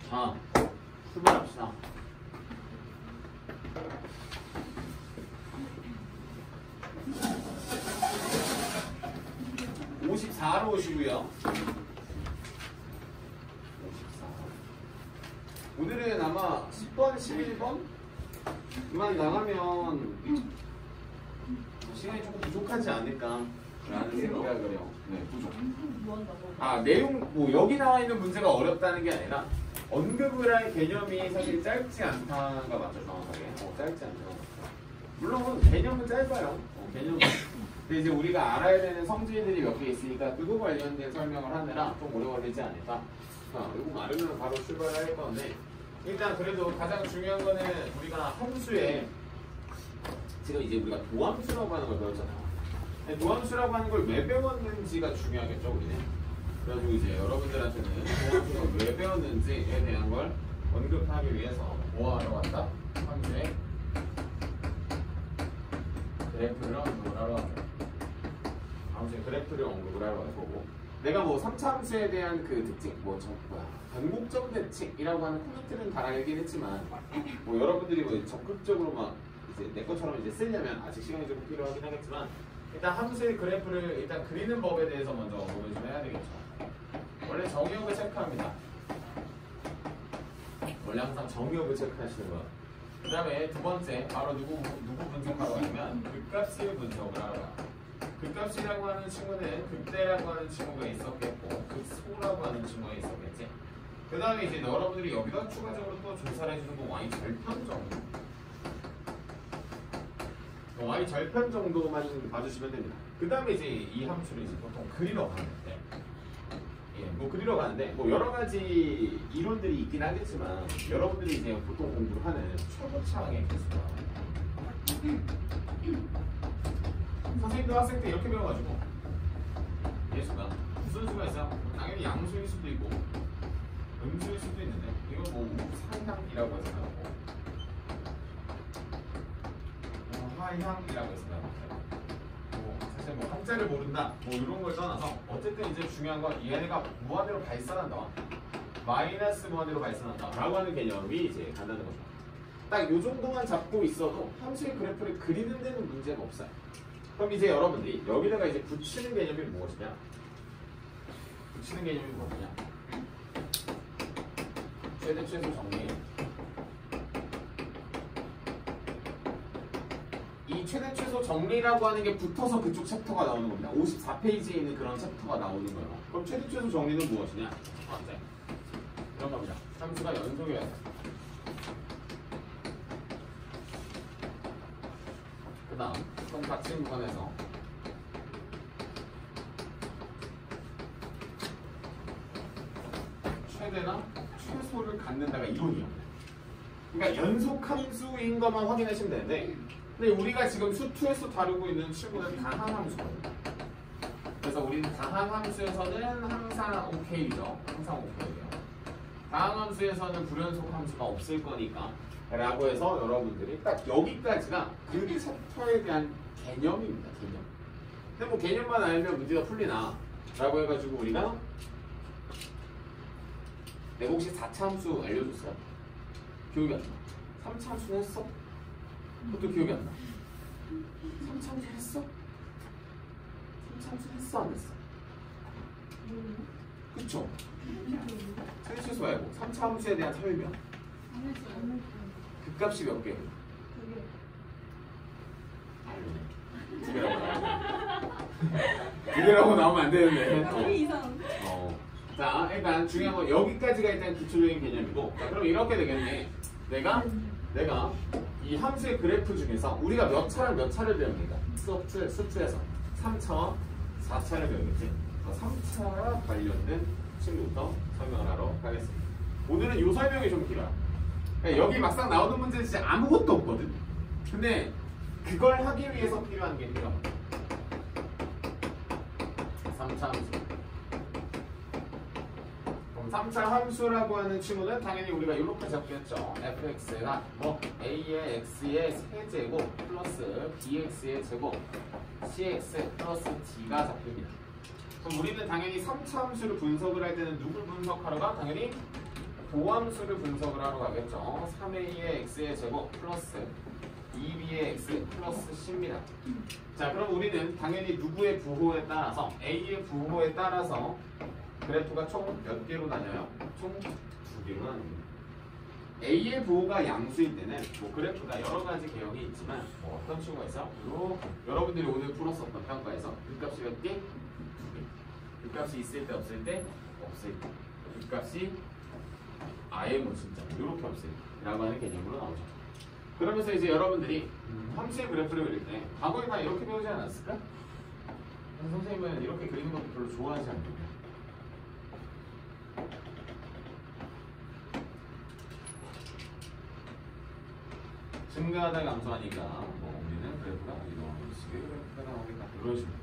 자, 출발합시다. 54로 오시고요. 54. 오늘은 아마 10번, 11번 그만 나가면 시간이 조금 부족하지 않을까 라는 생각을 해요. 네, 부족. 아, 내용, 뭐 여기 나와 있는 문제가 어렵다는 게 아니라 언급을 할 개념이 사실 짧지 않다가 맞죠, 정확하게. 짧지 않다. 물론 개념은 짧아요. 개념은. 근데 이제 우리가 알아야 되는 성질들이 몇 개 있으니까 그거 관련된 설명을 하느라 좀 오래 걸리지 않을까. 이거 알으면 바로 출발할 건데 일단 그래도 가장 중요한 거는 우리가 함수에 지금 이제 우리가 도함수라고 하는 걸 배웠잖아요. 도함수라고 하는 걸 왜 배웠는지가 중요하겠죠, 우리는. 그래가지고 이제 여러분들한테는 도함수가 왜 배웠는지에 대한 걸 언급하기 위해서 뭐 하러 왔다? 함수의 그래프를 언급을 하러 왔다. 함수의 그래프를 언급을 하러 갈 거고, 내가 뭐 3차 함수에 대한 그 특징, 변곡점 대칭이라고 하는 코멘트는 다 알긴 했지만, 뭐 여러분들이 뭐 적극적으로 막 이제 내 것처럼 이제 쓰려면 아직 시간이 좀 필요하긴 하겠지만, 일단 함수의 그래프를 일단 그리는 법에 대해서 먼저 언급을 좀 해야 되겠죠. 원래 정의역을 체크합니다. 원래 항상 정의역을 체크하시는 거예요. 그 다음에 두 번째, 바로 누구 분석하러 가냐면 극값을 분석을 하러 가요. 극값이라고 하는 친구는 극대라고 하는 친구가 있었겠고 극소라고 하는 친구가 있었겠지. 그 다음에 이제 여러분들이 여기다 추가적으로 또 조사를 해주는 거 y 절편 정도. y 절편 정도만 봐주시면 됩니다. 그 다음에 이제 이 함수를 이제 보통 그리러 가는데, 뭐 그리러 가는데 뭐 여러 가지 이론들이 있긴 하겠지만 여러분들이 이제 보통 공부를 하는 최고차항의 개수가 선생님도 학생 때 이렇게 배워가지고 개수가 무슨 수가 있어요? 당연히 양수일 수도 있고 음수일 수도 있는데 이건 뭐 우상향이라고 생각하고 하향이라고 생각합니다. 사실 뭐 한자를 모른다 뭐 이런 걸 떠나서 어쨌든 이제 중요한 건 얘네가 무한대로 발산한다, 마이너스 무한대로 발산한다 라고 하는 개념이 이제 간다는 거죠. 딱 요 정도만 잡고 있어도 함수의 그래프를 그리는 데는 문제가 없어요. 그럼 이제 여러분들이 여기다가 이제 붙이는 개념이 무엇이냐? 붙이는 개념이 뭐냐? 최대 최소 정리. 이 최대 최소 정리라고 하는 게 붙어서 그쪽 챕터가 나오는 겁니다. 54페이지에 있는 그런 챕터가 나오는 거예요. 그럼 최대 최소 정리는 무엇이냐? 네. 이런 겁니다. 함수가 연속이어야 돼. 그 다음, 그럼 닫힌 구간에서 최대나 최소를 갖는다가 이론이에요. 그러니까 연속 함수인 것만 확인하시면 되는데, 근데 우리가 지금 수2에서 다루고 있는 친구는 다항함수거든요. 그래서 우리는 다항함수에서는 항상 OK죠. 항상 OK예요. 다항함수에서는 불연속 함수가 없을 거니까 라고 해서 여러분들이 딱 여기까지가 그 챕터에 대한 개념입니다. 개념. 근데 뭐 개념만 알면 문제가 풀리나 라고 해가지고 우리가 내가 혹시 4차 함수 알려줬어요? 기억이 안 나. 3차 함수는 했어? 그것도 기억이 안 나. 3차 함수 했어? 3차 함수 했어? 안 했어? 그쵸? 최대 최소 말고 3차 함수에 대한 설명. 그 값이 몇 개예요? 2개. 2개라고 나오면 안 되는데. 이상. 자, 일단 중요한 건 여기까지가 일단 기초적인 개념이고, 자, 그럼 이렇게 되겠네. 내가 이 함수의 그래프 중에서 우리가 몇 차를 배웁니까? 수투에서 3차와 4차를 배우겠지. 3차 관련된 친구부터 설명을 하러 가겠습니다. 오늘은 이 설명이 좀 길어요. 그러니까 여기 막상 나오는 문제는 진짜 아무것도 없거든. 근데 그걸 하기 위해서 필요한 게 필요합니다. 3차 함수. 그럼 3차 함수라고 하는 친구는 당연히 우리가 이렇게 잡겠죠. fx가 뭐 a의 x의 세제곱 플러스 bx의 제곱 cx 플러스 d가 잡힙니다. 그럼 우리는 당연히 3차 함수를 분석을 할 때는 누굴 분석하러 가? 당연히 보함수를 분석을 하러 가겠죠. 3a의 x의 제곱 플러스 2b의 x 플러스 c입니다. 자, 그럼 우리는 당연히 누구의 부호에 따라서 a의 부호에 따라서 그래프가 총 몇 개로 나뉘어요? 총 2개로 나뉩니다. a의 부호가 양수일 때는 뭐 그래프가 여러 가지 개형이 있지만 뭐 어떤 친구가 있어? 여러분들이 오늘 풀었었던 평가에서 그 값이 몇 개? 2개. 그 값이 있을 때 없을 때? 없을 때. 그 값이 아예 뭐 진짜 이렇게 없을 때라고 하는 개념으로 나오죠. 그러면서 이제 여러분들이 함수의 그래프를 그릴 때 과거에 다 이렇게 배우지 않았을까? 선생님은 이렇게 그리는 것도 별로 좋아하지 않거든요. 증가하다 감소하니까 뭐 우리는 그래프가 이런 식의 그래프가 나오겠다. 이런 식으로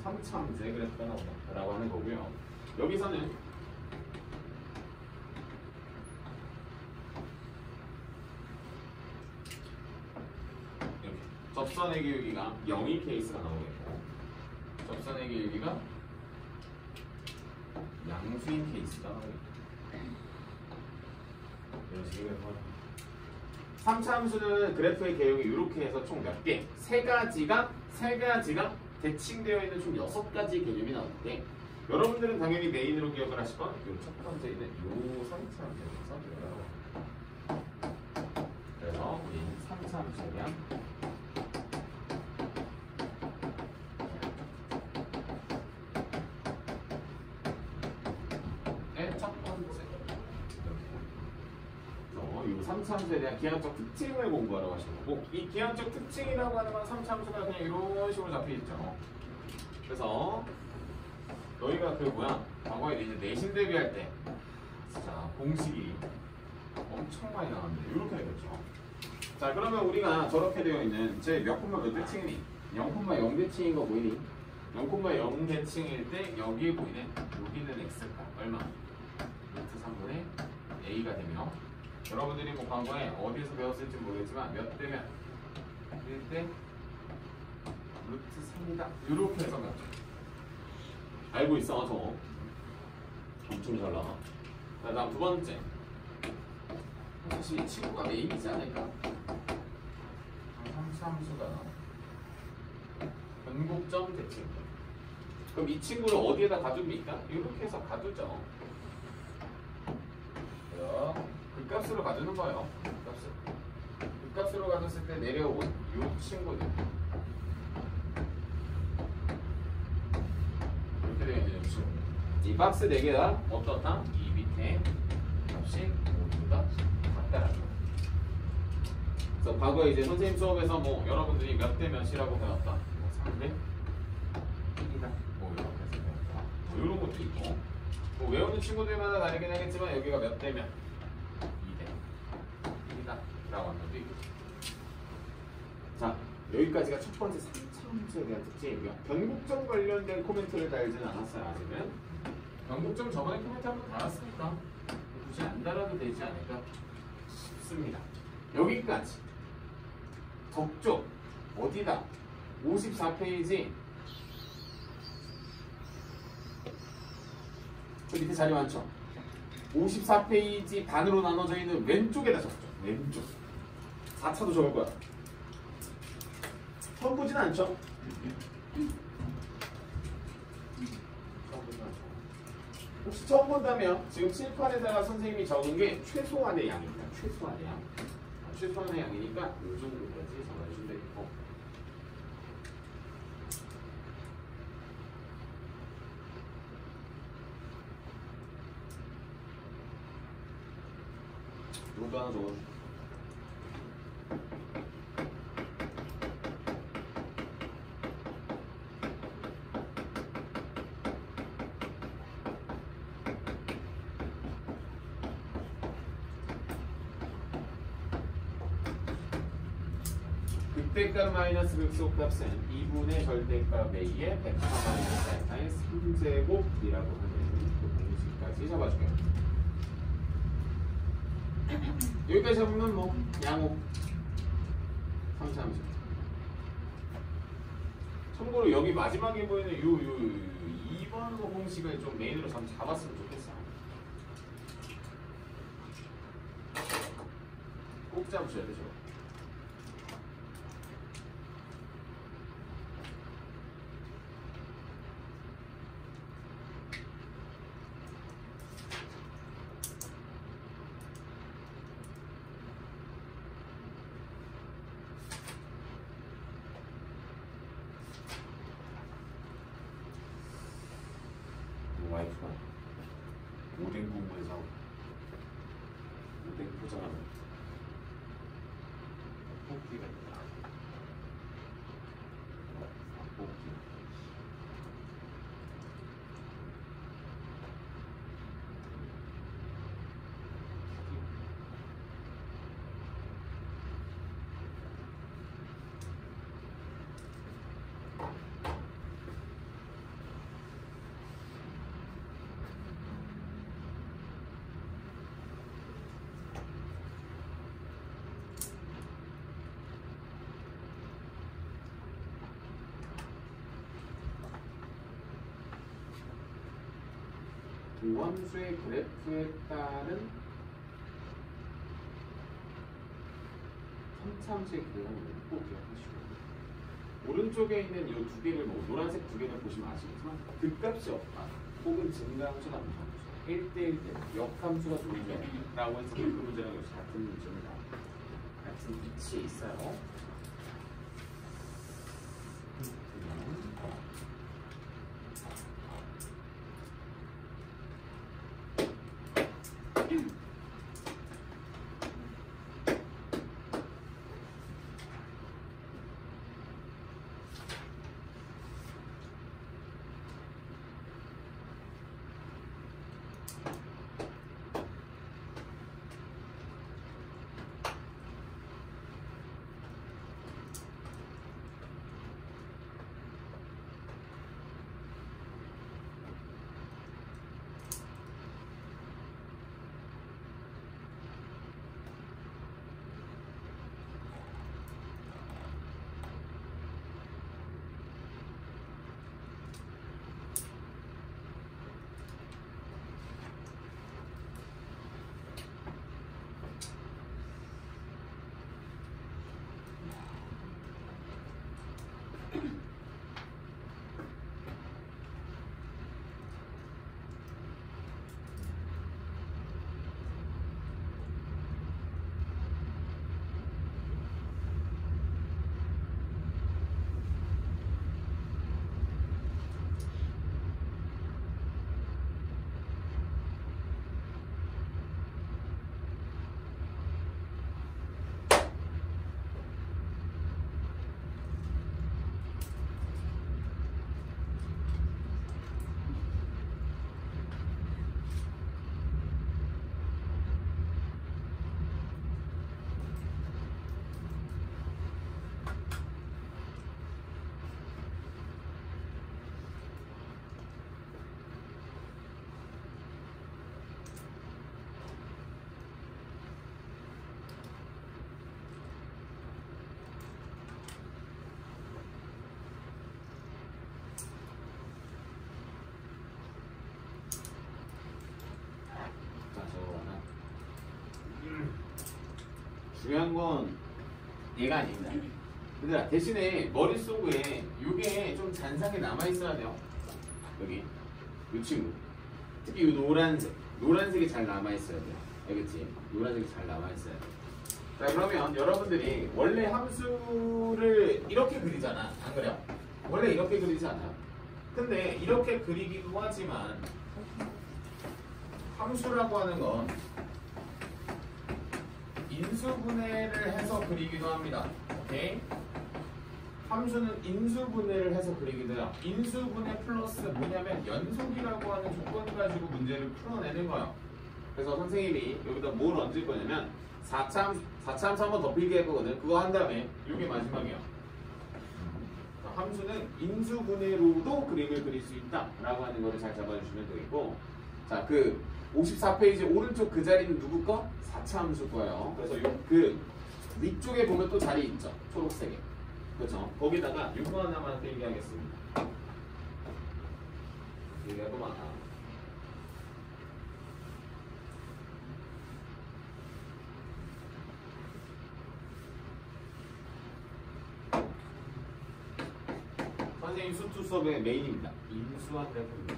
3차함수의 그래프가 나온다 라고 하는 거고요. 여기서는 이렇게 접선의 길이가 0이 케이스가 나오겠고 접선의 길이가 양수인 케이스가 나오겠고 이런 식의 그래프가 3차 함수는 그래프의 개형이 이렇게 해서 총 몇 개? 세 가지가 대칭되어 있는 총 6가지 개념이 나오는데 여러분들은 당연히 메인으로 기억을 하시건 요 첫 번째는 요 3차 함수에서 그래서 우리 3차 함수에 대한 첫 번째 이 3차함수에 대한 기하학적 특징을 공부하러 가신 거고 이 기하학적 특징이라고 하는 건 3차함수가 그냥 이런 식으로 잡혀 있죠. 그래서 너희가 그 뭐야 과거에 이제 내신 대비할 때 진짜 공식이 엄청 많이 나왔는데 이렇게 되겠죠. 자, 그러면 우리가 저렇게 되어 있는 제 몇 콤마 몇 대칭이니? 0,0 대칭인 거 보이니? 0,0 대칭일 때 여기에 보이는 여기는 x가 얼마? 루트 3분의 a가 되며 여러분들이 뭐 과거에 어디서 배웠을지 모르겠지만 몇 대면 1대 루트 3이다 이렇게 해서 몇 알고 있어 저 엄청 잘 나와. 자, 다음 두 번째 사실 이 친구가 메인이지 않을까? 함수가 변곡점 대칭. 그럼 이 친구를 어디에다 가둡니까? 이렇게 해서 가두죠. 그 값으로 가두는 거예요. 그 값으로 가뒀을 때 내려온 이 친구들 이렇게 되어 있는 친구. 이 박스 4개가 어떻다? 이 밑에 값이 모두 다 같다라는 거예요. 그래서 과거에 이제 선생님 수업에서 뭐 여러분들이 몇 대 몇이라고 배웠다. 뭐 3대 1이다. 뭐 이렇게 해서 배웠다. 뭐 이런 것도 있고. 뭐 외우는 친구들마다 다르긴 하겠지만 여기가 몇 대면 2대 1이다. 라고 하는 것도 있고. 자, 여기까지가 첫 번째 3차 함수에 대한 특징이고요. 변곡점 관련된 코멘트를 달지는 않았어요. 아직은. 변곡점 저번에 코멘트 한번 달았으니까 굳이 안 달아도 되지 않을까 싶습니다. 여기까지. 적죠. 어디다? 54페이지. 그 밑에 자리 많죠? 54페이지 반으로 나눠져 있는 왼쪽에다 적죠. 왼쪽. 4차도 적을 거야. 처음 보진 않죠? 혹시 처음 본다면 지금 칠판에다가 선생님이 적은 게 최소한의 양입니다. 최소한의 양. 최소한의 양이니까 이 정도까지 적어주시면 되겠고. 이것도 하나 적어주세요. 극대값 마이너스 극소값은 2분의 절대값 a의 베타 마이너스 알파의 3제곱이라고 하는 그 공식까지 잡아주게요. 여기까지 잡으면 뭐 양호 3차 함수. 참고로 여기 마지막에 보이는 요 2번 공식을 좀 메인으로 잡았으면 좋겠어. 숫자 붙여야 되죠. 와이프가 오뎅 공부해서 오뎅 포장하는 뽑기가 있다. 뽑기. 동원수의 그래프에 따른 선참수의 계산을 꼭 기억하시고 오른쪽에 있는 이 두 개를 노란색 두 개를 보시면 아시겠지만 극값이 없다 혹은 증가함수가 나타나죠. 1대1 대 역함수가 존재라고 해서 그 문제랑 역시 같은 문제입니다. 같은 위치에 있어요. 중요한 건 얘가 아닙니다. 얘들아, 대신에 머릿속에 이게 좀 잔상이 남아있어야 돼요. 여기 이 친구 특히 이 노란색이 잘 남아있어야 돼요. 알겠지? 노란색이 잘 남아있어야 돼요. 자, 그러면 여러분들이 원래 함수를 이렇게 그리잖아. 안 그래요? 원래 이렇게 그리지 않아요? 근데 이렇게 그리기도 하지만 함수라고 하는 건 인수분해를 해서 그리기도 합니다. 오케이? 함수는 인수분해를 해서 그리기도 해요. 인수분해 플러스 뭐냐면 연속이라고 하는 조건 가지고 문제를 풀어내는 거예요. 그래서 선생님이 여기다 뭘 얹을 거냐면 4차 함수 한번 더 필기할 거거든. 그거 한 다음에 이게 마지막이에요. 함수는 인수분해로도 그림을 그릴 수 있다 라고 하는 거를 잘 잡아주시면 되겠고, 자, 그 54페이지 오른쪽 그 자리는 누구 거? 4차 함수 거예요. 그래서 그 위쪽에 보면 또 자리 있죠. 초록색에. 그렇죠? 거기다가 이거 하나만 필기하겠습니다. 필기하고 많아. 수투 수업의 메인입니다. 인수와 그래프입니다.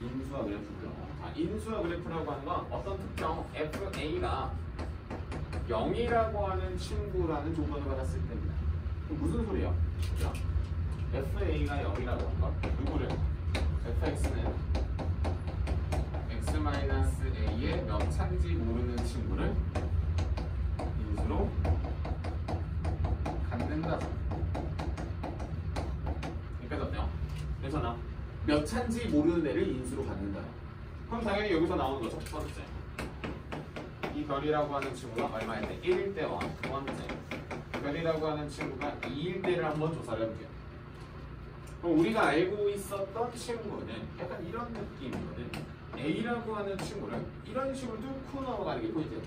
인수와 그래프고요. 인수와 그래프라고 하는 건 어떤 특정 FA가 0이라고 하는 친구라는 조건을 받았을 때입니다. 그럼 무슨 소리야? 그죠? FA가 0이라고 하는 건 누구를? fx는 x-a의 몇 차인지 모르는 친구를 인수로 갖는다. 여기까지 어때요? 괜찮아? 몇 차인지 모르는 애를 인수로 갖는다. 그럼 당연히 여기서 나오는 거죠. 첫 번째. 이 별이라고 하는 친구가 얼마일 때? 1일 때와 두 번째. 별이라고 하는 친구가 2일 때를 한번 조사를 해볼게요. 그럼 우리가 알고 있었던 친구는 약간 이런 느낌이거든. A라고 하는 친구를 이런 식으로 뚫고 넘어가는 게 포인트예요.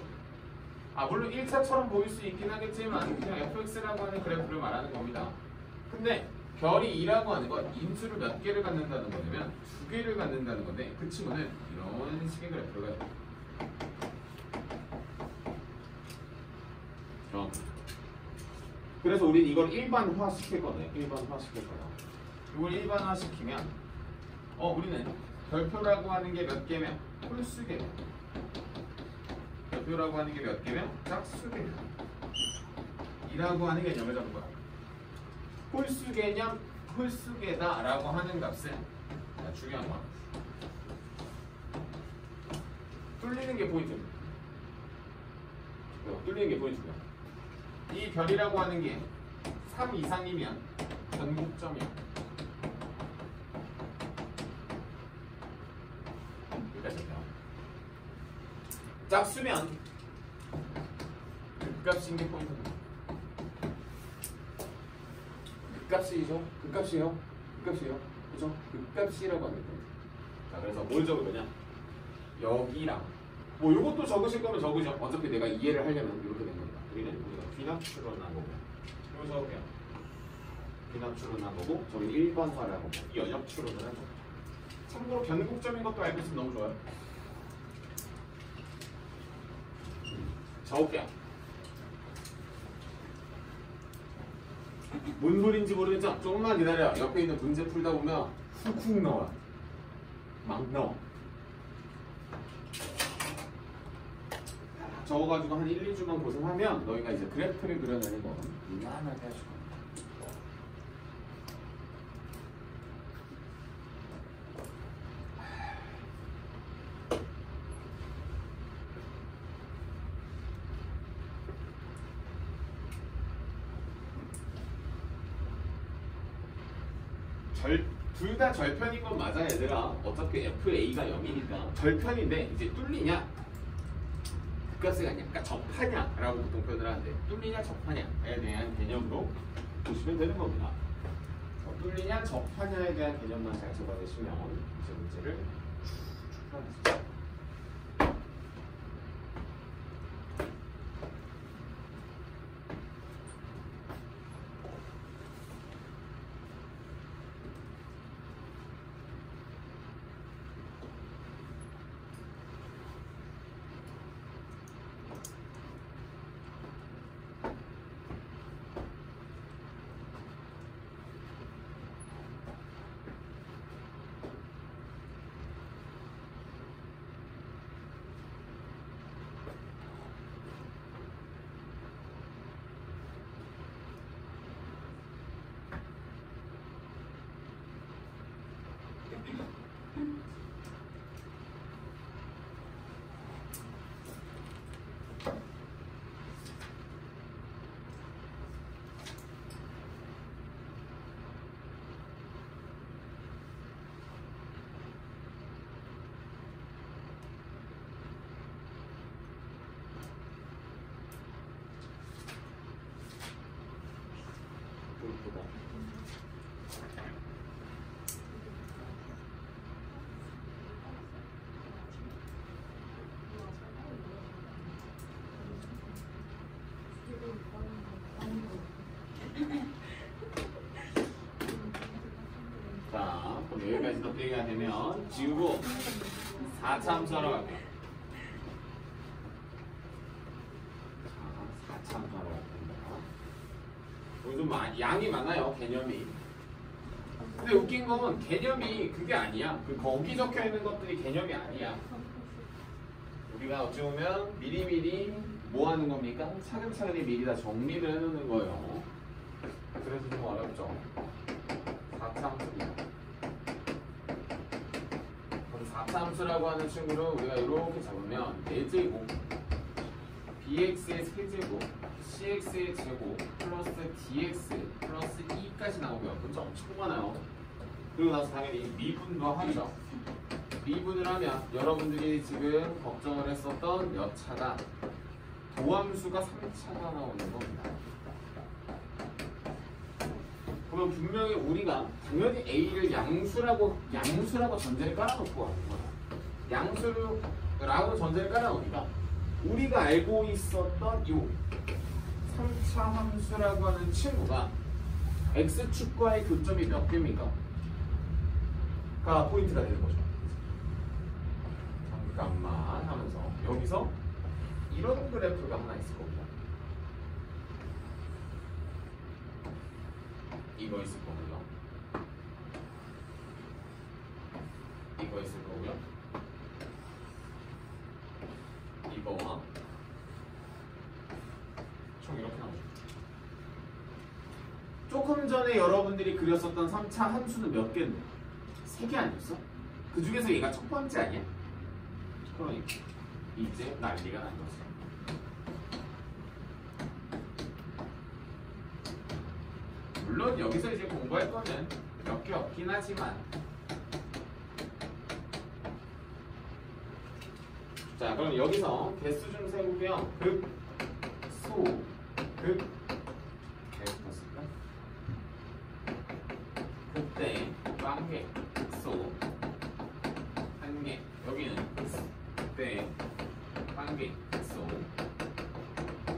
물론 1차처럼 보일 수 있긴 하겠지만 그냥 fx라고 하는 그래프를 말하는 겁니다. 근데 별이 2라고 하는 건 인수를 몇 개를 갖는다는 거냐면 2개를 갖는다는 건데 그 친구는 이런 식의 그래프를 가져요. 그래서 우린 이걸 일반화 시킬 거네. 일반화 시킬 거야. 이걸 일반화 시키면 우리는 별표라고 하는 게 몇 개면 홀수개면 별표라고 하는 게 몇 개면 짝수개면 이라고 하는 개념을 잡은 거야. 홀수 개념, 홀수개다 라고 하는 값은 중요한 거야. 뚫리는 게 포인트입니다. 뚫리는 게 포인트고요. 이 별이라고 하는 게 3 이상이면 전국점이야. 여기까지요. 짝수면 극값인 게 포인트입니다. 극값이죠? 극값이에요? 극값이에요? 그죠? 극값이라고 하는 거예요. 자, 그래서 뭘 적을 거냐? 여기랑 요것도 적으실 거면 적으죠. 어차피 내가 이해를 하려면 이렇게 된 겁니다. 우리는 우리가 귀납추로 나누고 이거 적을게요. 귀납추로 나누고 저기 1번화라고 연역추로는 하죠. 참고로 변곡점인 것도 알고 있으면 너무 좋아요. 적을게요. 뭔 소린지 모르겠죠? 조금만 기다려. 옆에 있는 문제 풀다 보면 훅훅 나와. 막 나와. 적어가지고 한 1, 2주만 고생하면 너희가 이제 그래프를 그려내는 건 무난하게 하실 겁니다. 둘 다 절편인 건 맞아 얘들아. 어차피 FA가 0이니까 절편인데 이제 뚫리냐 극값이 아니야. 그러니까 접하냐라고 보통 표현을 하는데 뚫리냐 접하냐에 대한 개념으로 보시면 되는 겁니다. 뚫리냐 접하냐에 대한 개념만 잘 잡아내시면 이제 문제를 쭉 풀어내시죠. 자, 그럼 여기까지 덧대기가 되면 지우고 4차 함수하러 갈게요. 좀 양이 많아요, 개념이. 근데 웃긴 건 개념이 그게 아니야. 거기 적혀 있는 것들이 개념이 아니야. 우리가 어찌 보면 미리미리 뭐 하는 겁니까? 차근차근히 미리 다 정리를 해놓는 거예요. 그래서 좀 어렵죠. 4차함수입니다. 그럼 4차함수라고 하는 친구를 우리가 이렇게 잡으면 4제곱 bx의 세제곱 cx의 제곱 플러스 dx 플러스 2까지 나오면 그쵸? 엄청 많아요. 그리고 나서 당연히 미분도 하죠. 미분을 하면 여러분들이 지금 걱정을 했었던 여차가 도함수가 3차가 나오는 겁니다. 그러면 분명히 우리가 당연히 A를 양수라고 전제를 깔아놓고 하는 거야. 양수라고 전제를 깔아놓으니까 우리가 알고 있었던 이 3차 함수라고 하는 친구가 X축과의 교점이 몇 개입니까? 가 포인트가 되는 거죠. 잠깐만 하면서 여기서 이런 그래프가 하나 있을 겁니다. 이거 있을 거고요. 이거 있을 거고요. 이거와 총 이렇게 나오죠. 조금 전에 여러분들이 그렸었던 3차 함수는 몇 개인데? 3개 아니었어? 그 중에서 얘가 첫 번째 아니야? 그러니까 이제 난리가 난 거지. 물론 여기서 이제 공부할 거는 몇 개 없긴 하지만 자 그럼 여기서 개수 좀 세우고요. 극, 소, 극 계속 봤을까? 그때 빵개, 소, 한개 여기는 그때 빵개, 소,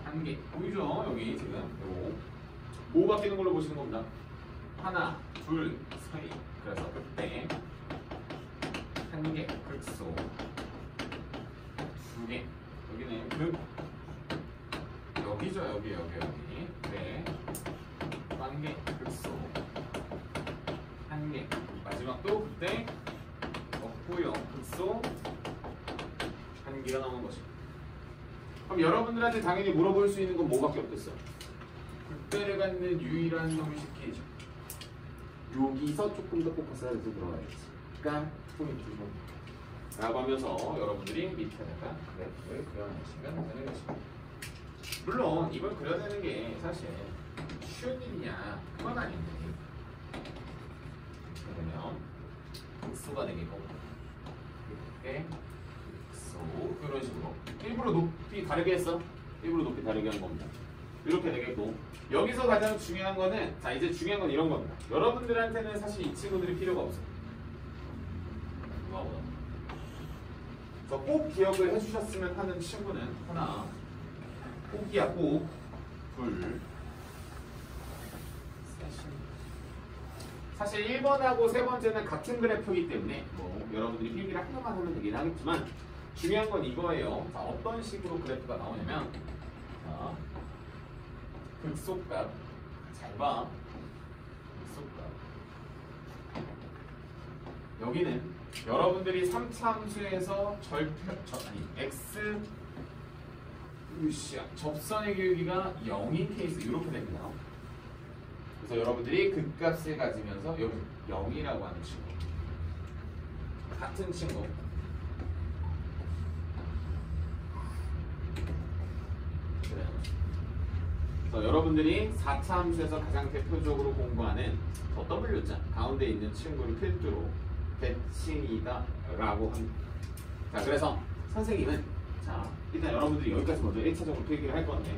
한개 보이죠? 여기 지금 요거 뭐 바뀌는 걸로 보시는 겁니다. 하나, 둘, 셋. 그래서 그때 한 개, 극소. 두 개. 여기는 극. 여기죠, 여기. 네. 한 개, 극소. 한 개. 마지막 또 그때 없고요. 극소. 한 개가 나오는 거죠. 그럼 여러분들한테 당연히 물어볼 수 있는 건 뭐밖에 없겠어요? 극대를 갖는 유일한 형식이죠. 여기서 조금 더 포커스가 돼서 들어가야지. 그러니까 포인트죠. 라고 하면서 여러분들이 밑에다가 그래프를 그려내시면 되는 것입니다. 물론 이걸 그려내는 게 사실 쉬운 일이냐 그건 아닌데 그러면 극소가 되겠고 이렇게 극소 이런 식으로 일부러 높이 다르게 했어. 일부러 높이 다르게 한 겁니다. 이렇게 되겠고 여기서 가장 중요한 거는 자 이제 중요한 건 이런 겁니다. 여러분들한테는 사실 이 친구들이 필요가 없어요. 그래서 꼭 기억을 해주셨으면 하는 친구는 하나 꼭이야 꼭 둘 셋입니다. 사실 1번하고 세 번째는 같은 그래프이기 때문에 뭐 여러분들이 필기를 하나만 하면 되긴 하겠지만 중요한 건 이거예요. 자, 어떤 식으로 그래프가 나오냐면 자, 극소값 잘 봐. 극소값 여기는 여러분들이 3차 함수에서 x 접선의 길이가 0인 케이스 이렇게 됩니다. 그래서 여러분들이 극값을 가지면서 여기 0이라고 하는 친구 같은 친구 그래서 여러분들이 4차 함수에서 가장 대표적으로 공부하는 저 W자 가운데 있는 친구를 필두로 대칭이다 라고 합니다. 자 그래서 선생님은 자 일단 여러분들이 여기까지 먼저 1차적으로 필기를 할 건데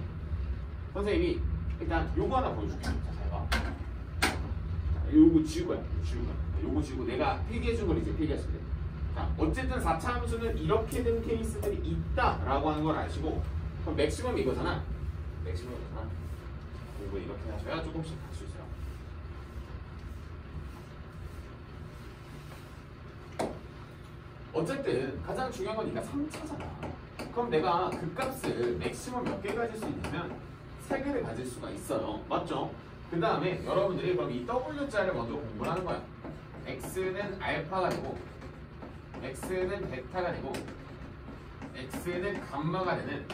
선생님이 일단 요거 하나 보여줄게요. 자 잘 봐. 자, 요거 지우고요. 요거 지우고 내가 필기해준 걸 이제 필기하시면 돼요. 자 어쨌든 4차 함수는 이렇게 된 케이스들이 있다 라고 하는 걸 아시고 그럼 맥시멈 이거잖아. 맥시멈 이거잖아. 공부 이렇게 하셔야 조금씩 할 수 있어요. 어쨌든 가장 중요한 건 네가 3차잖아. 그럼 내가 그 값을 맥시멈 몇 개 가질 수 있냐면 3개를 가질 수가 있어요. 맞죠? 그 다음에 여러분들이 그럼 이 W자를 먼저 공부를 하는 거야. X는 알파가 되고 X는 베타가 되고 X는 감마가 되는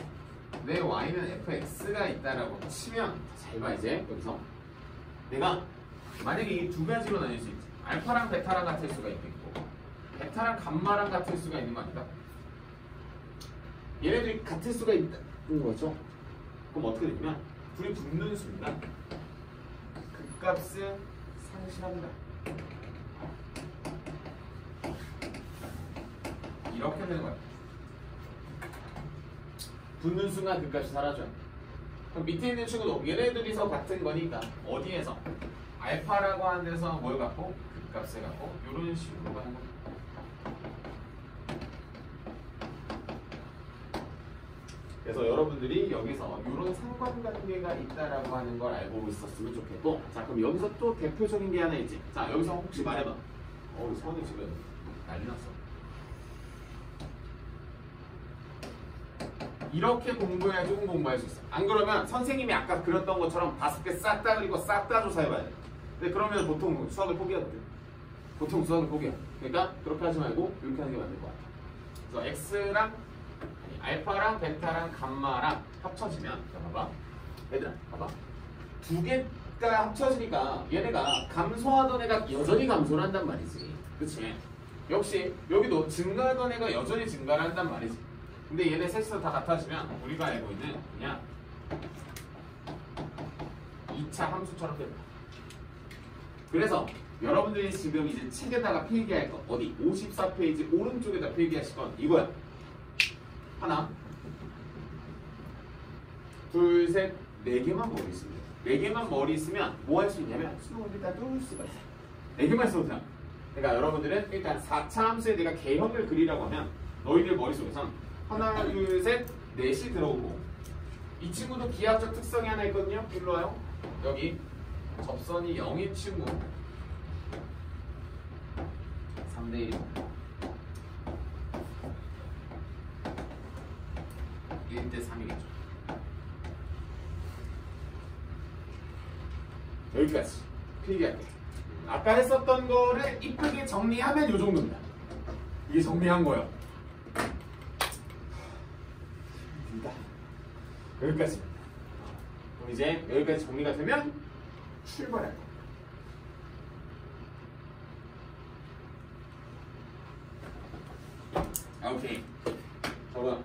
내 Y는 fx가 있다라고 치면 잘 봐. 이제 여기서 내가 만약에 이 두 가지로 나뉠 수 있지. 알파랑 베타랑 같을 수가 있고 베타랑 감마랑 같을 수가 있는 거 아니다. 얘네들이 같을 수가 있는 거죠. 그럼 어떻게 되냐면 둘이 붙는 순간 극값은 상실합니다. 이렇게 되는 거야. 붙는 순간 극값이 사라져요. 그럼 밑에 있는 친구도 얘네들이서 같은 거니까 어디에서? 알파라고 하는 데서 뭘 갖고? 극값을 갖고 이런 식으로 가는 겁니다. 그래서 여러분들이 여기서 이런 상관관계가 있다라고 하는 걸 알고 있었으면 좋겠고, 자 그럼 여기서 또 대표적인 게 하나 있지. 자 여기서 혹시 말해봐. 선이 지금 난리 났어. 이렇게 공부해야 조금 공부할 수 있어. 안 그러면 선생님이 아까 그렸던 것처럼 5개 싹 다 그리고 싹 다 조사해봐야 돼. 근데 그러면 보통 수학을 포기하거든. 보통 수학을 포기해. 그러니까 그렇게 하지 말고 이렇게 하는 게 맞는 거야. 그래서 X랑 알파랑 베타랑 감마랑 합쳐지면, 자 봐봐. 얘들아 봐봐. 두 개가 합쳐지니까 얘네가 감소하던 애가 여전히 감소를 한단 말이지. 그치? 역시 여기도 증가하던 애가 여전히 증가를 한단 말이지. 근데 얘네 셋이서 다 같아지면 우리가 알고 있는 그냥 2차 함수처럼 됩니다. 그래서 여러분들이 지금 이제 책에다가 필기할 거 어디? 54페이지 오른쪽에다 필기하실 건 이거야. 하나, 둘, 셋, 네 개만 머리 있으면 돼. 네 개만 머리 있으면 뭐 할 수 있냐면 수능을 일단 뚫을 수가 있어. 네 개만 써도 돼. 그러니까 여러분들은 일단 4차 함수에 내가 개형을 그리라고 하면 너희들 머릿속에선 하나, 둘, 셋, 넷이 들어오고, 이 친구도 기하학적 특성이 하나 있거든요. 일로 와요. 여기 접선이 0인 친구 3대1 1대3이겠죠. 여기까지 필기할게. 아까 했었던 거를 이쁘게 정리하면 이 정도입니다. 이게 정리한 거예요. 여기까지. 그럼 이제 여기까지 정리가 되면 출발할 거야. 오케이. 저거.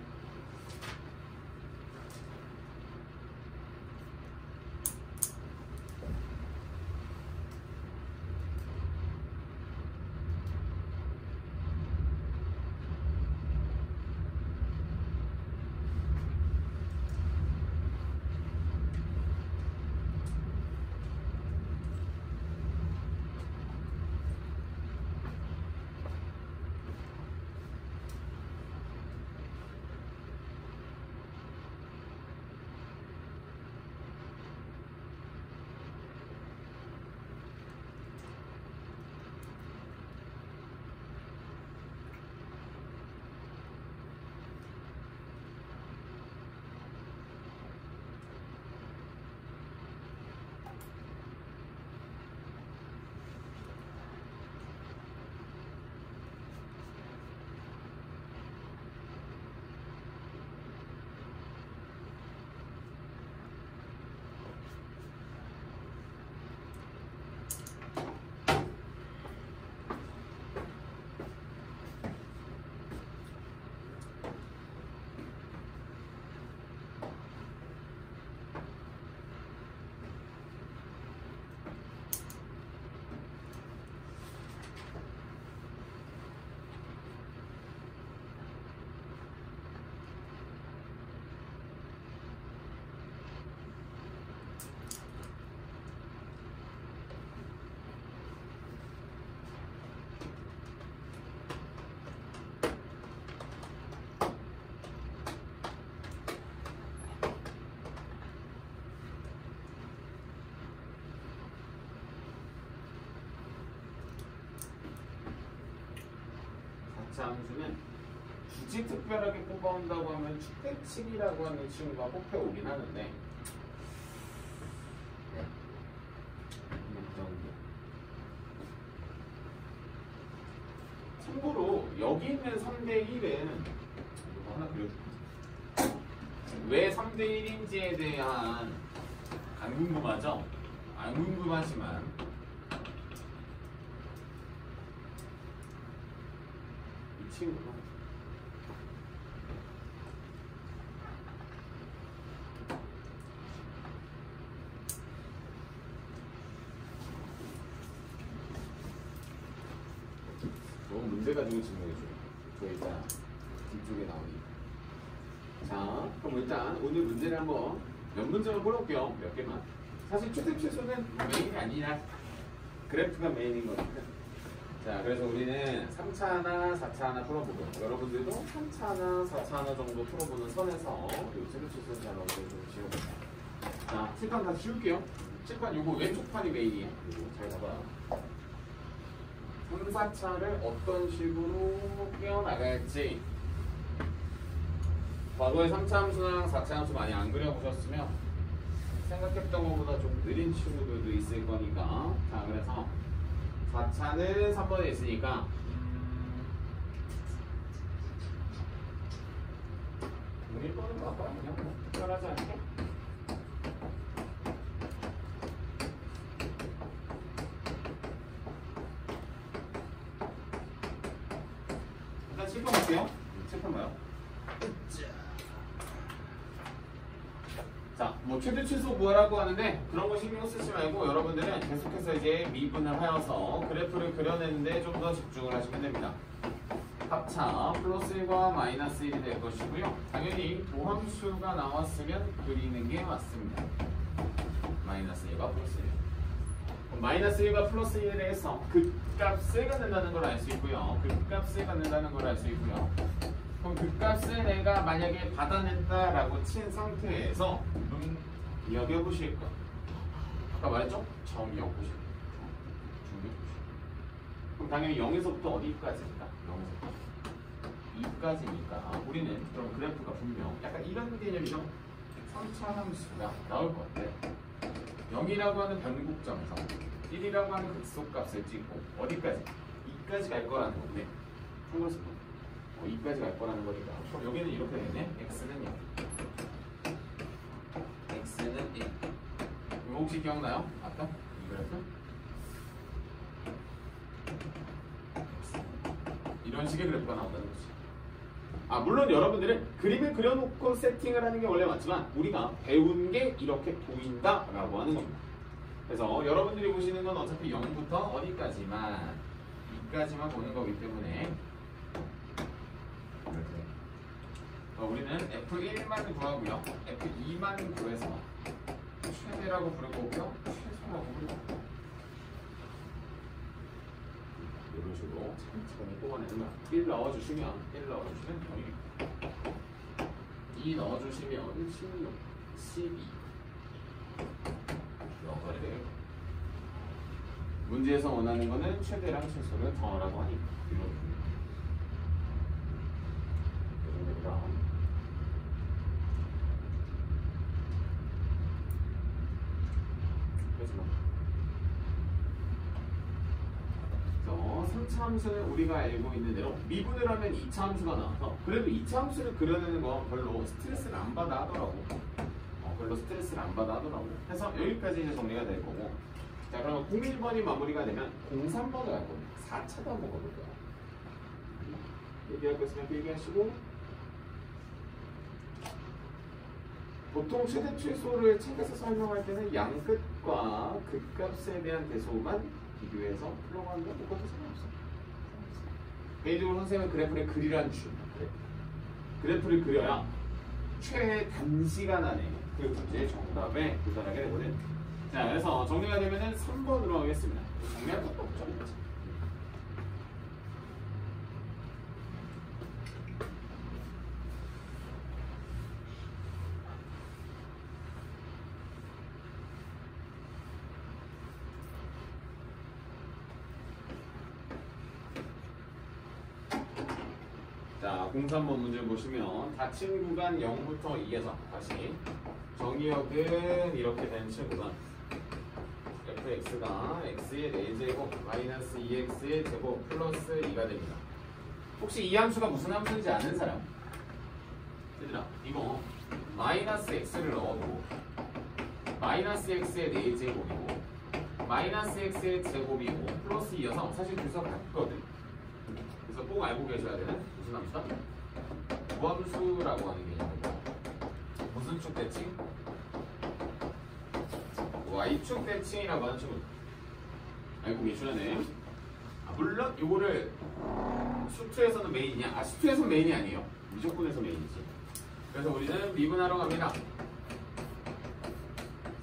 함수는 굳이 특별하게 뽑아온다고 하면 축대치기라고 하는 친구가 뽑혀오긴 하는데, 참고로 여기 있는 3대 1은 이거 하나 그려줄게. 왜 3대 1인지에 대한 안 궁금하죠? 안 궁금하지만 이 친구가 너무 문제 가지고 질문해줘요. 저 일단 뒤쪽에 나오니까. 자, 그럼 일단 오늘 문제를 한번 몇 문제만 풀어볼게요. 몇 개만. 사실 최대 최소는 메인이 아니라 그래프가 메인인 거니까. 자, 그래서 우리는 3차 하나, 4차 하나 풀어보고 여러분들도 3차 하나, 4차 하나 정도 풀어보는 선에서 이 최대 최소 잘 어떻게 좀 지워볼게요. 자, 칠판 다 지울게요. 칠판 요거 왼쪽 판이 메인이에요. 이거 잘 봐봐요. 3, 4차를 어떤 식으로 끼워나갈지. 과거에 3차 함수랑 4차 함수 많이 안 그려보셨으면 생각했던 것보다 좀 느린 친구들도 있을 거니까. 자, 그래서 4차는 3번에 있으니까 우리 거는 거 아까 그냥 뭐 특별하지 않게 일단 칠판 볼게요. 칠판 봐요. 자, 뭐 최대 최소 뭐라고 하는데 그런 거 신경 쓰지 말고 여러분들은 계속해서 이제 미분을 하여서 그래프를 그려내는데 좀 더 집중을 하시면 됩니다. 합차 플러스 1과 마이너스 1이 될 것이고요. 당연히 도함수가 나왔으면 그리는 게 맞습니다. 마이너스 1과 플러스 1. 그럼 마이너스 1과 플러스 1에 대해서 극값을 갖는다는 걸 알 수 있고요. 극값을 갖는다는 걸 알 수 있고요. 그럼 극값을 내가 만약에 받아낸다라고 친 상태에서 여겨보실 거. 아까 말했죠? 정역 보실 거. 그럼 당연히 0에서부터 어디까지입니까? 0에서부터 2까지니까 우리는 그럼 그래프가 분명 약간 이런 개념이죠. 3차 함수가 나올 것 같아. 0이라고 하는 변곡점에서 1이라고 하는 극소값을 찍고 어디까지? 2까지 갈 거라는 건데 참고로 2까지 갈 거라는 거니까 그럼 여기는 이렇게 되네. x는 0 x는 1 이거 혹시 기억나요? 아까? 이 그래프? 이런 식의 그래프가 나온다는 거지. 아, 물론 여러분들은 그림을 그려놓고 세팅을 하는 게 원래 맞지만 우리가 배운 게 이렇게 보인다라고 하는 겁니다. 그래서 여러분들이 보시는 건 어차피 0부터 어디까지만 2까지만 보는 거기 때문에 우리는 F1만 구하고요. F2만 구해서 최대라고 부를 거고요. 최소라고 부를 거고요. 이런 식으로 천천히 뽑아내는 거야. 1 넣어주시면 0입니다. 2 넣어주시면 16, 12 넣어야 돼요. 문제에서 원하는 거는 최대랑 최소를 더하라고 하니까 이렇게 됩니다. 그래서 3차 함수는 우리가 알고 있는 대로 미분을 하면 2차 함수가 나와서 그래도 2차 함수를 그려내는 건 별로 스트레스를 안 받아 하더라고. 별로 스트레스를 안 받아 하더라고. 해서 여기까지 이제 정리가 될 거고. 자, 그러면 01번이 마무리가 되면 03번을 갈 겁니다. 4차도 한번 가볼 거야. 얘기할 거 있으면 얘기하시고. 보통 최대 최소를 책에서 설명할 때는 양끝과 극값에 대한 대소만 비교해서 풀어가는 건 그것도 상관없어. 개인적으로 선생님은 그래프를 그리라는 주입니다. 그래프를 그려야 최단시간 안에 그 문제의 정답에 도달하게 되거든. 자, 그래서 정리가 되면은 3번으로 하겠습니다. 정리할 것도 없죠. 자, 03번 문제 보시면 닫힌 구간 0부터 2에서 다시 정의역은 이렇게 된 친구가 fx가 x의 4제곱 마이너스 2x의 제곱 플러스 2가 됩니다. 혹시 이 함수가 무슨 함수인지 아는 사람? 얘들아 이거 마이너스 x를 넣어도 마이너스 x의 4제곱이고 마이너스 x의 제곱이고 플러스 2여서 사실 둘 다 같거든. 그래서 꼭 알고 계셔야 되는 무슨 함수다? 무함수라고 하는 개념이고 무슨 축 대칭? y축 대칭이라고 하는 축을 알고 계셔야 돼. 물론 이거를 수투에서는 메인이야. 수투에서는 메인이 아니에요. 무조건에서 메인이지. 그래서 우리는 미분하러 갑니다.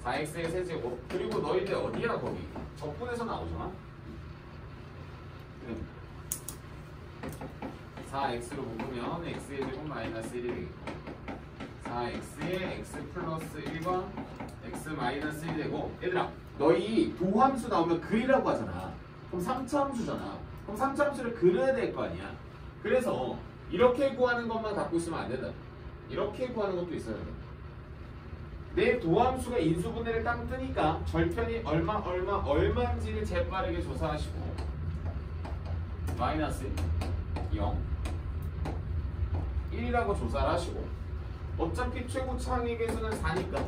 4x의 세제곱. 그리고 너희들 어디야 거기? 적분에서 나오잖아. 4x로 묶으면 x의 제곱 마이너스 1이 되겠고 4x에 x 플러스 1번 x 마이너스 1이 되고 얘들아 너희 도함수 나오면 그리라고 하잖아. 그럼 3차 함수잖아. 그럼 3차 함수를 그려야 될 거 아니야. 그래서 이렇게 구하는 것만 갖고 있으면 안 된다. 이렇게 구하는 것도 있어야 돼. 내 도함수가 인수분해를 딱 뜨니까 절편이 얼마인지를 재빠르게 조사하시고 마이너스 0 1이라고 조사를 하시고 어차피 최고 창의계수는 4니까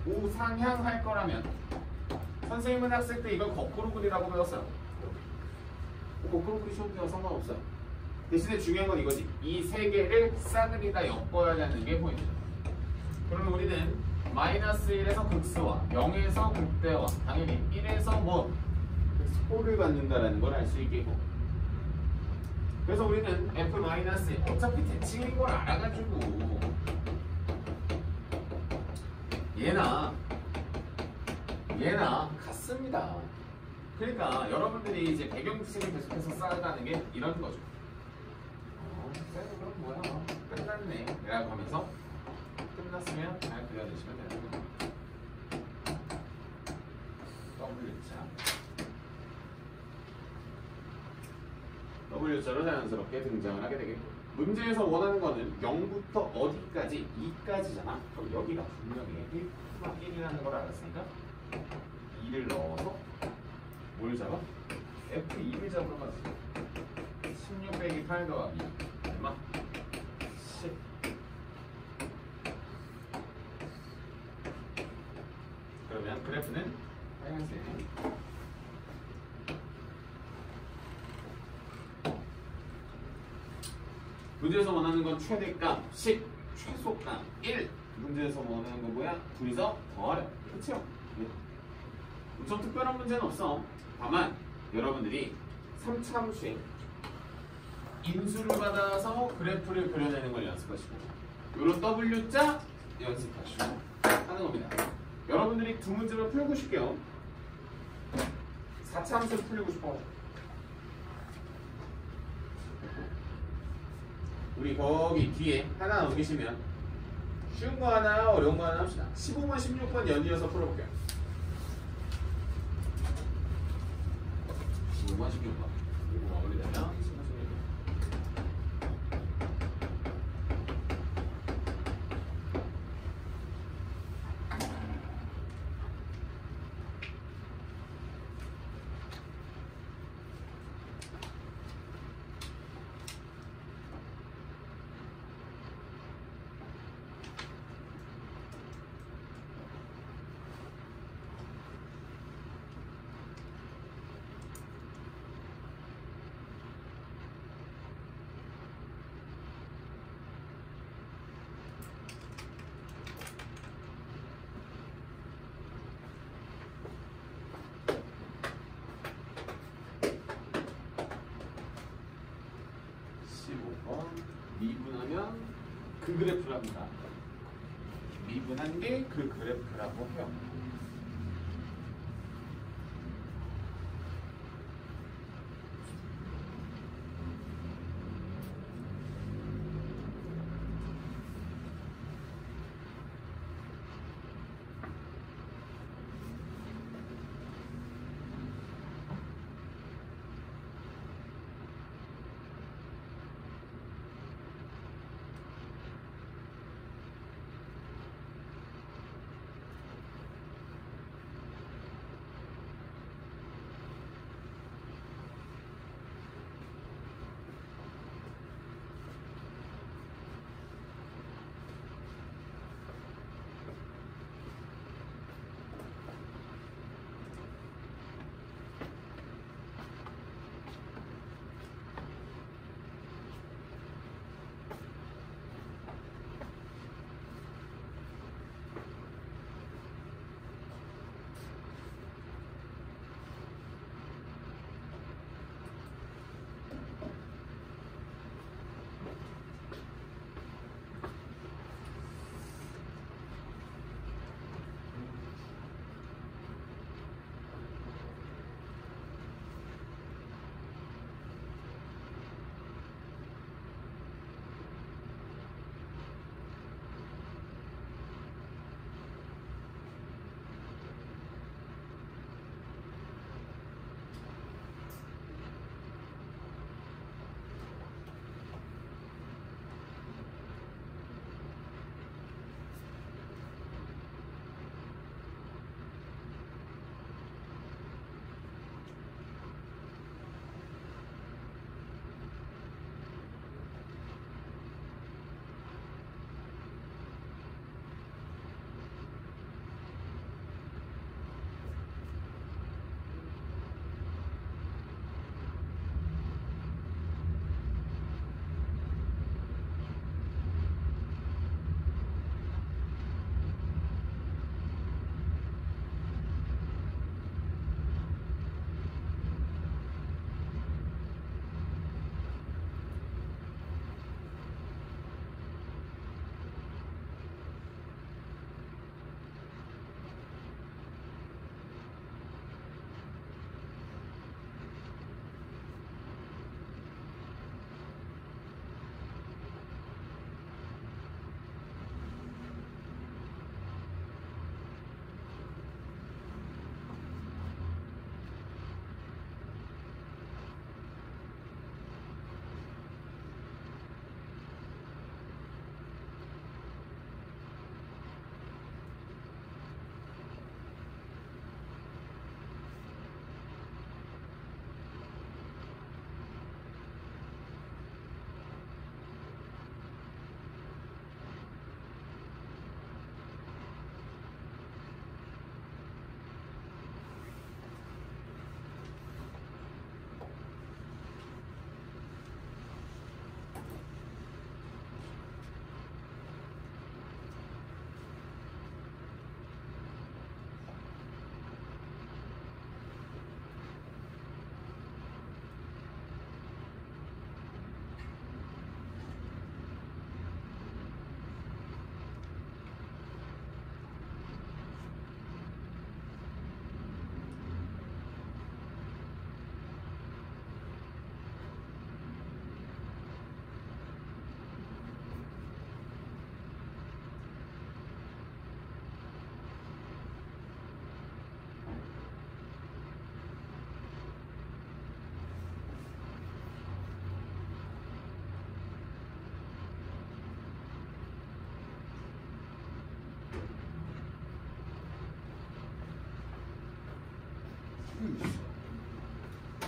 우상향할 거라면 선생님은 학생 때 이걸 거꾸로 그리라고 배웠어요. 거꾸로 그리셔도 돼요. 상관없어요. 대신에 중요한 건 이거지. 이 세 개를 싸그리다 엮어야 되는 게 포인트죠. 그러면 우리는 마이너스 1에서 극스와 0에서 극대와 당연히 1에서 뭐 소를 받는다라는 걸 알 수 있겠고 그래서 우리는 f 마이너스 어차피 대칭인 걸 알아가지고 얘나 같습니다. 그러니까 여러분들이 이제 배경 지식을 계속해서 쌓아가는 게 이런 거죠. 그럼 뭐야? 끝났네. 라고 하면서 끝났으면 잘 그려주시면 되는 거예요. W자로 자연스럽게 등장을 하게 되겠고 문제에서 원하는 거는 0부터 어디까지? 2까지잖아. 그럼 여기가 분명히 1,1이라는 걸 알았으니까 2를 넣어서 뭘 잡아? F2를 잡으러 가지. 16 빼기 8 더하기 얼마? 10. 그러면 그래프는 하얀색. 문제에서 원하는 건 최대값 10, 최소값 1. 문제에서 원하는 건 뭐야? 둘이서 더하래. 그치요? 네. 엄청 특별한 문제는 없어. 다만 여러분들이 3차 함수에 인수를 받아서 그래프를 그려내는 걸 연습하시고 이런 W자 연습하시고 하는 겁니다. 여러분들이 두 문제만 풀고 싶게요. 4차 함수를 풀리고 싶어. 우리 거기 뒤에 하나 넘기시면 쉬운 거 하나 어려운 거 하나 합시다. 15번 16번 연이어서 풀어볼게요. 15번 16번 이거 마무리되면 15번 16번 미분하면 그 그래프랍니다. 미분한 게 그 그래프라고 해요.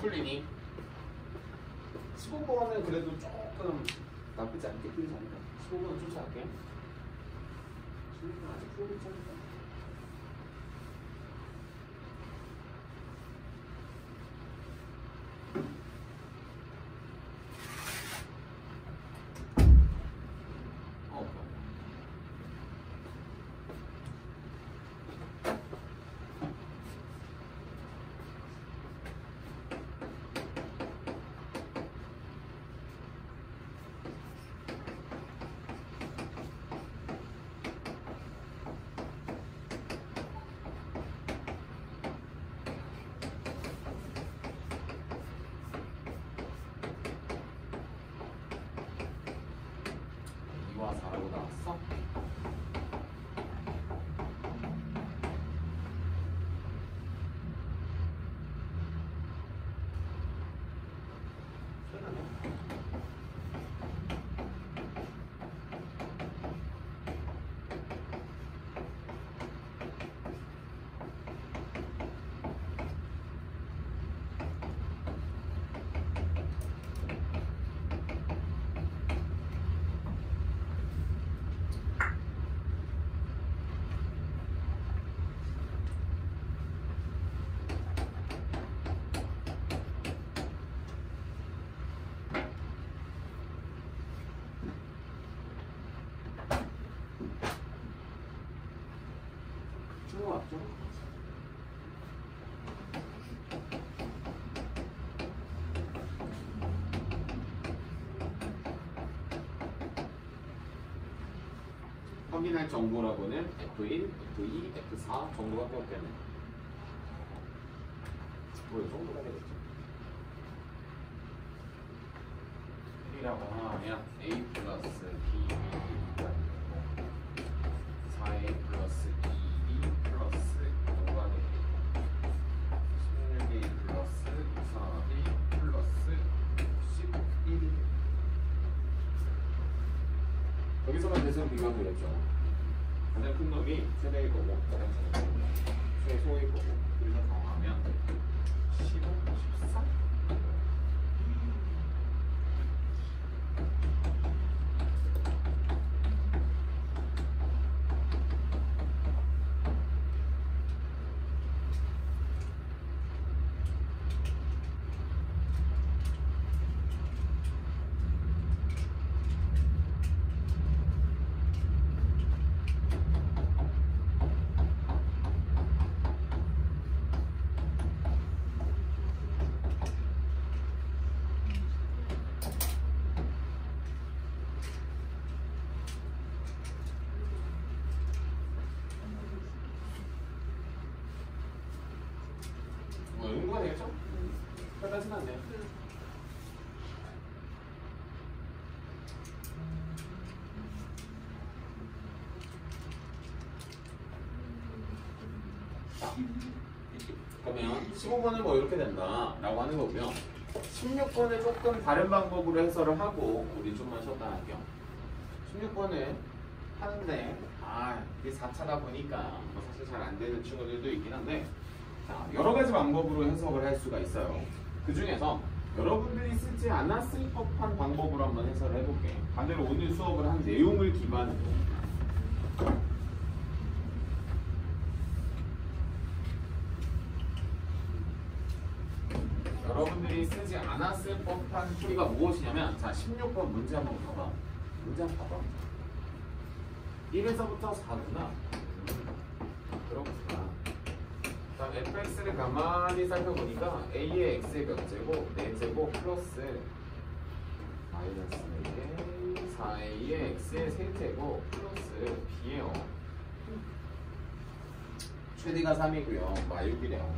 풀리니? 15번은 그래도 조금 나쁘지 않게 풀리지 않을까? 15번은 쫓아갈게. 16번 아직 풀고 있지 않을까? 와 4라고 나왔어? 왔죠? 확인할 정보라고는 F1, F2, F4 정도밖에 없겠네. 뭐이 정도가 되겠죠? 1이라고 하면 A 플러스 B 4A 플러스 2B 플러스 5가 되고 16A 플러스 4B 플러스 11 여기서만 대선 비교하면 되겠죠. 가장 큰 놈이 최대일 거고 가장 작은 놈이 최소일 거고 그래서 더하면 15, 14? 연구가 되겠죠? 그렇다진 않네요. 자, 그러면 15번은 뭐 이렇게 된다 라고 하는 거고요. 16번을 조금 다른 방법으로 해설을 하고 우리 좀만 쉬었다 할게요. 16번을 하는데 이게 4차다 보니까 뭐 사실 잘 안 되는 친구들도 있긴 한데 자, 여러 가지 방법으로 해석을 할 수가 있어요. 그 중에서 여러분들이 쓰지 않았을 법한 방법으로 한번 해설을 해볼게. 반대로 오늘 수업을 한 내용을 기반으로 여러분들이 쓰지 않았을 법한 풀이가 무엇이냐면 자, 16번 문제 한번 봐봐. 문제 한번 봐봐. 1에서부터 4구나. 그렇구나. 다음 fx를 가만히 살펴보니까 a의 x의 몇 제곱, 4제곱 플러스 마이너스 4개 4a의 x의 세제곱 플러스 b예요. 최대가 3이고요. 마육이래요.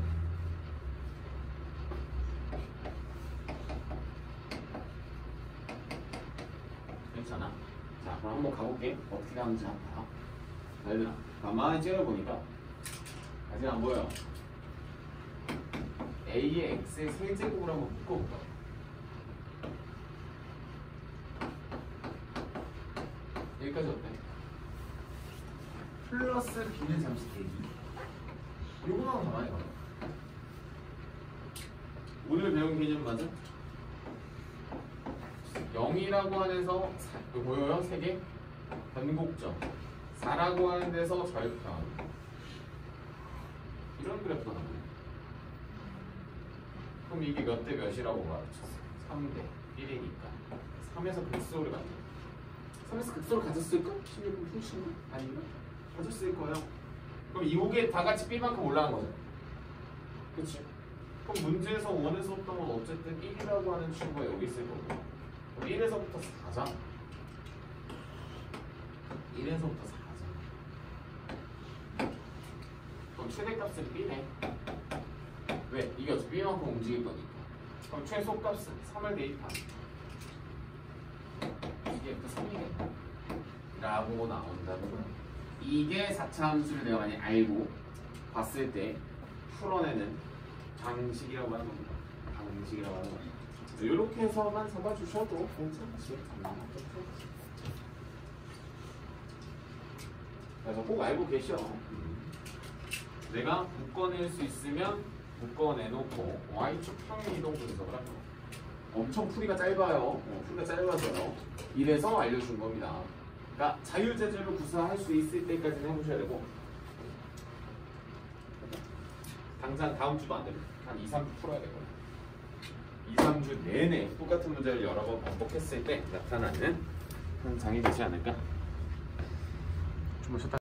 괜찮아? 자, 그럼 한번 가볼게. 어떻게 하는지 한번 봐. 자, 얘들아, 가만히 째려보니까 아직 안 보여. a의 x의 세제곱을 한번 묶어볼까? 여기까지 어때? 플러스 b는 잠시 대기. 요거만 가만히 봐. 오늘 배운 개념 맞아? 0이라고 하는 데서 이거 보여요? 3개? 변곡점 4라고 하는 데서 절편 이런 그래프가 나오네. 그럼 이게 몇 대 몇이라고 가르쳤어? 3대 1이니까 3에서 극소를 가져. 3에서 극소를 가졌을까? 16분 funk션은? 아닌가? 가졌을 거예요. 그럼 이 호계 다 같이 B만큼 올라간 거죠. 그치? 그럼 문제에서 원에 썼던 건 어쨌든 1이라고 하는 친구가 여기 있을 거고 그럼 1에서부터 4잖아. 1에서부터 4잖아. 그럼 최대값은 B네. 왜? 이게 어차피 B만큼 움직일 거니까. 그럼 최소값은 3을 대입하면 이게 그 3이겠네 라고 나온다는 거야. 이게 4차 함수를 내가 많이 알고 봤을 때 풀어내는 방식이라고 하는 겁니다. 방식이라고 하는 겁니다. 이렇게 해서만 잡아주셔도 괜찮지. 그래서 꼭 알고 계셔. 내가 묶어낼 수 있으면 묶어내놓고 Y축 평행 이동 분석을 합니다. 엄청 풀이가 짧아요. 풀이가 짧아서요. 이래서 알려준 겁니다. 그러니까 자유제재로 구사할 수 있을 때까지는 해보셔야 되고 당장 다음 주도 안 됩니다. 한 2, 3주 풀어야 되거든요. 2, 3주 내내 똑같은 문제를 여러 번 반복했을 때 나타나는 현상이 되지 않을까? 좀 쉬었다.